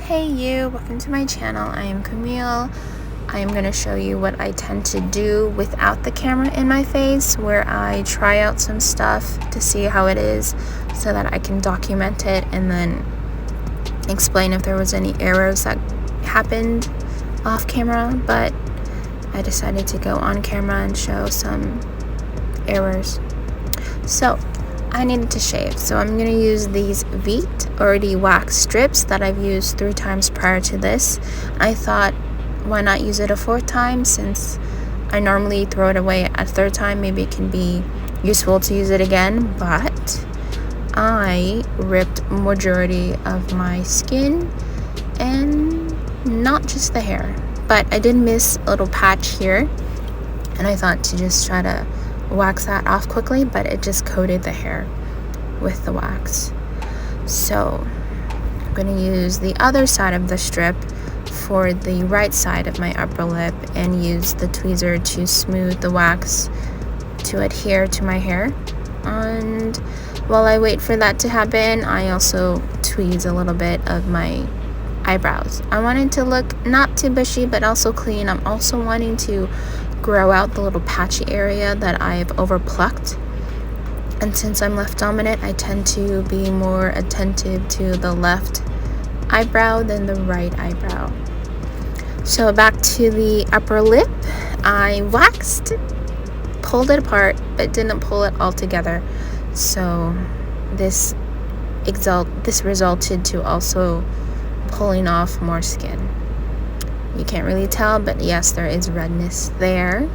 Hey you, welcome to my channel. I am Camille. I am going to show you what I tend to do without the camera in my face, where I try out some stuff to see how it is so that I can document it and then explain if there was any errors that happened off camera, but I decided to go on camera and show some errors. So I needed to shave, so I'm going to use these Veet already wax strips that I've used 3 times prior to this. I thought, why not use it a 4th time, since I normally throw it away a 3rd time. Maybe it can be useful to use it again. But I ripped majority of my skin, and not just the hair, but I did miss a little patch here, and I thought to just try to wax that off quickly, but it just coated the hair with the wax. So I'm going to use the other side of the strip for the right side of my upper lip and use the tweezer to smooth the wax to adhere to my hair. And while I wait for that to happen, I also tweeze a little bit of my eyebrows. I want it to look not too bushy but also clean. I'm also wanting to grow out the little patchy area that I've overplucked, and since I'm left dominant, I tend to be more attentive to the left eyebrow than the right eyebrow. So back to the upper lip, I waxed, pulled it apart, but didn't pull it all together, so this resulted to also pulling off more skin. You can't really tell, but yes, there is redness there.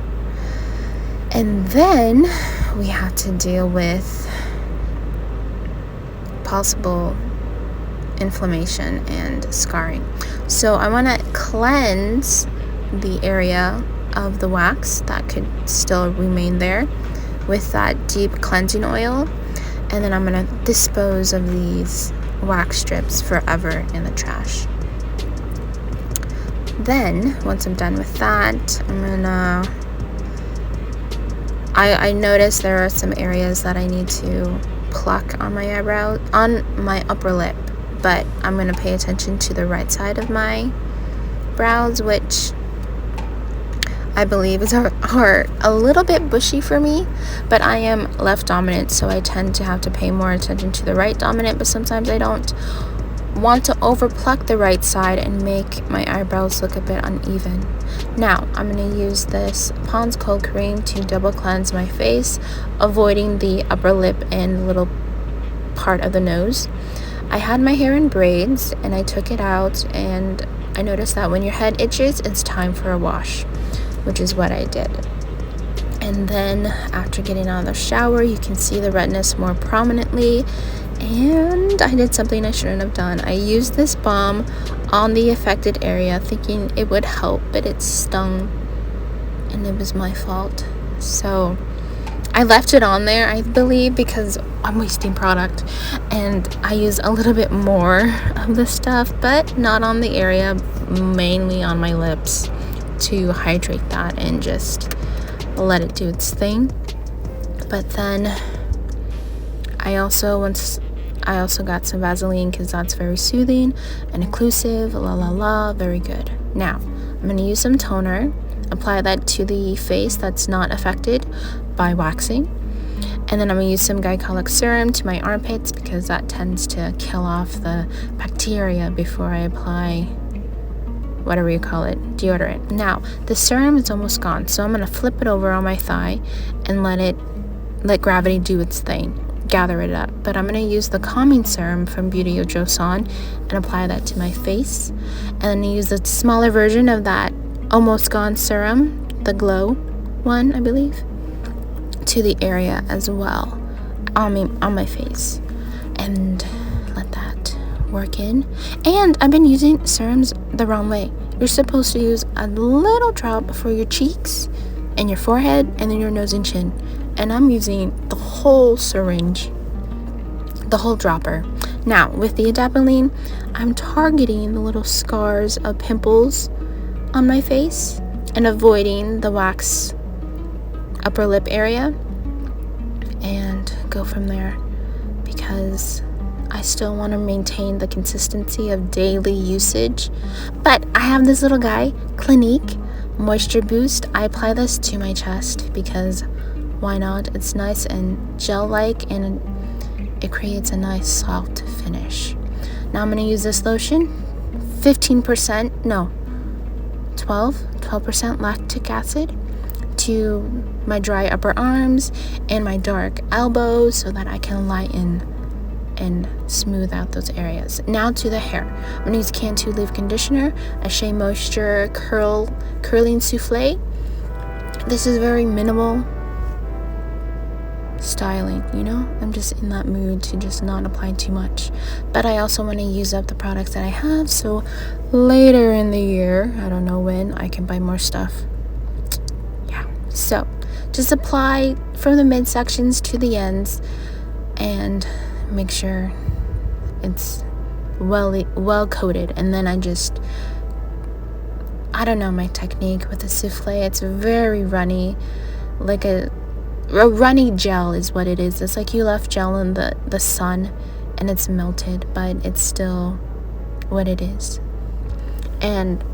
And then we have to deal with possible inflammation and scarring. So I want to cleanse the area of the wax that could still remain there with that deep cleansing oil, and then I'm going to dispose of these wax strips forever in the trash. Then once I'm done with that, I'm gonna I noticed there are some areas that I need to pluck on my eyebrow, on my upper lip, but I'm gonna pay attention to the right side of my brows, which I believe are a little bit bushy for me, but I am left dominant, so I tend to have to pay more attention to the right dominant, but sometimes I don't want to overpluck the right side and make my eyebrows look a bit uneven. Now I'm going to use this Pond's Cold Cream to double cleanse my face, avoiding the upper lip and little part of the nose. I had my hair in braids and I took it out, and I noticed that when your head itches, it's time for a wash, which is what I did. And then after getting out of the shower, you can see the redness more prominently. And I did something I shouldn't have done. I used this balm on the affected area thinking it would help, but it stung, and it was my fault. So I left it on there, I believe, because I'm wasting product, and I use a little bit more of the stuff, but not on the area, mainly on my lips, to hydrate that and just let it do its thing. But then I also got some Vaseline, because that's very soothing and occlusive, very good. Now I'm going to use some toner, apply that to the face that's not affected by waxing, and then I'm going to use some glycolic serum to my armpits, because that tends to kill off the bacteria before I apply whatever you call it, deodorant. Now the serum is almost gone, so I'm going to flip it over on my thigh and let gravity do its thing, gather it up. But I'm going to use the calming serum from Beauty of Joseon and apply that to my face, and then use the smaller version of that almost gone serum, the glow one I believe, to the area as well on my face, and let that work in. And I've been using serums the wrong way. You're supposed to use a little drop for your cheeks and your forehead, and then your nose and chin, and I'm using the whole syringe, the whole dropper. Now with the adapalene, I'm targeting the little scars of pimples on my face and avoiding the wax upper lip area, and go from there, because I still want to maintain the consistency of daily usage. But I have this little guy, Clinique Moisture Boost. I apply this to my chest because why not? It's nice and gel-like, and it creates a nice soft finish. Now I'm going to use this lotion, 12% lactic acid, to my dry upper arms and my dark elbows so that I can lighten and smooth out those areas. Now to the hair. I'm going to use Cantu Leave Conditioner, a Shea Moisture Curling Souffle. This is very minimal styling, I'm just in that mood to just not apply too much, but I also want to use up the products that I have, so later in the year, I don't know when, I can buy more stuff. So just apply from the midsections to the ends and make sure it's well coated. And then I don't know my technique with the souffle. It's very runny, like a runny gel is what it is. It's like you left gel in the sun and it's melted, but it's still what it is. And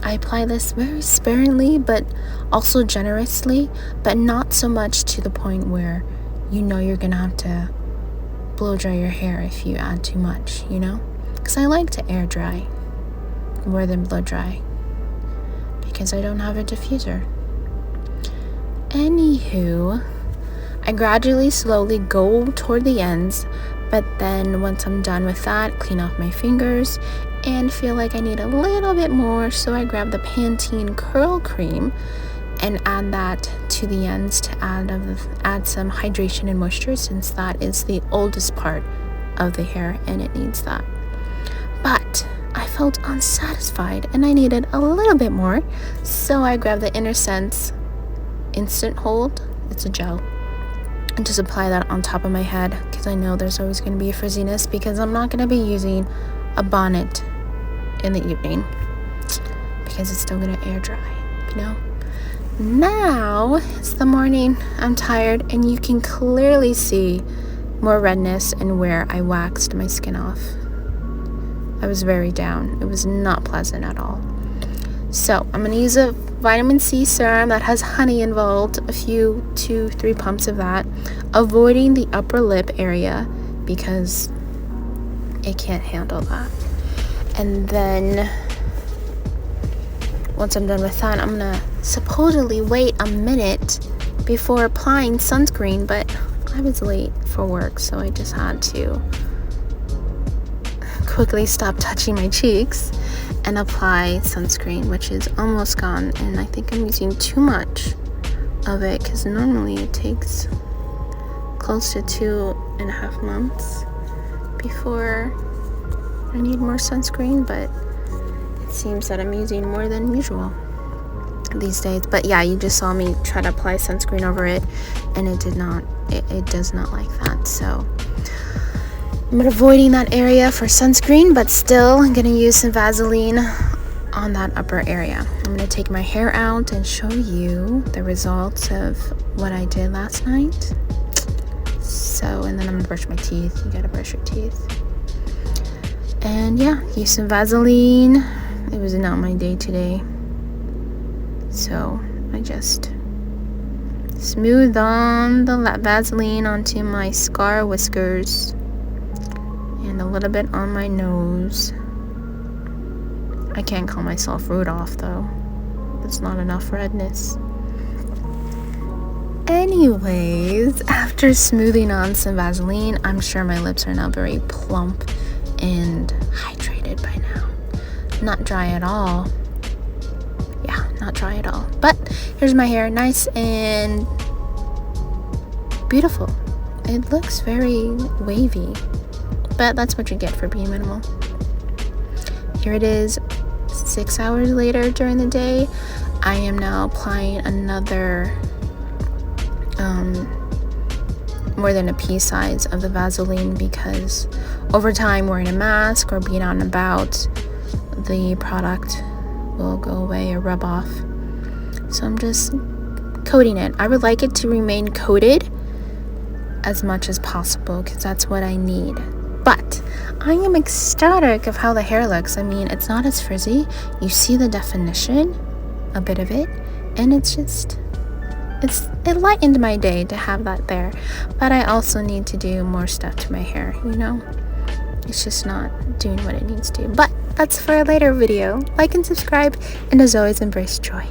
I apply this very sparingly, but also generously, but not so much to the point where you're gonna have to blow dry your hair if you add too much, because I like to air dry more than blow dry because I don't have a diffuser. Anywho, I gradually slowly go toward the ends, but then once I'm done with that, clean off my fingers and feel like I need a little bit more, so I grab the Pantene curl cream and add that to the ends to add some hydration and moisture, since that is the oldest part of the hair and it needs that. But I felt unsatisfied and I needed a little bit more, so I grabbed the Inner Sense Instant Hold. It's a gel, and just apply that on top of my head because I know there's always going to be a frizziness because I'm not going to be using a bonnet in the evening because it's still going to air dry, Now it's the morning, I'm tired, and you can clearly see more redness and where I waxed my skin off. I was very down. It was not pleasant at all. So I'm going to use a vitamin C serum that has honey involved, 2-3 pumps of that, avoiding the upper lip area because it can't handle that. And then once I'm done with that, I'm gonna supposedly wait a minute before applying sunscreen, but I was late for work, so I just had to quickly stop touching my cheeks and apply sunscreen, which is almost gone, and I think I'm using too much of it because normally it takes close to 2.5 months before I need more sunscreen, but it seems that I'm using more than usual these days. But yeah, you just saw me try to apply sunscreen over it, and it does not like that. So I'm avoiding that area for sunscreen, but still I'm gonna use some Vaseline on that upper area. I'm gonna take my hair out and show you the results of what I did last night. So, and then I'm gonna brush my teeth. You gotta brush your teeth. And yeah, use some Vaseline. It was not my day today, so I just smoothed on the Vaseline onto my scar whiskers and a little bit on my nose. I can't call myself Rudolph though. It's not enough redness. Anyways, after smoothing on some Vaseline, I'm sure my lips are now very plump and hydrated by now. Not dry at all. Yeah, not dry at all. But here's my hair, nice and beautiful. It looks very wavy, but that's what you get for being minimal. Here it is 6 hours later during the day. I am now applying another more than a pea size of the Vaseline because over time wearing a mask or being out and about, the product will go away or rub off. So I'm just coating it. I would like it to remain coated as much as possible because that's what I need. But I am ecstatic of how the hair looks. I mean, it's not as frizzy. You see the definition, a bit of it, and it lightened my day to have that there. But I also need to do more stuff to my hair, you know? It's just not doing what it needs to. But that's for a later video. Like and subscribe, and as always, embrace joy.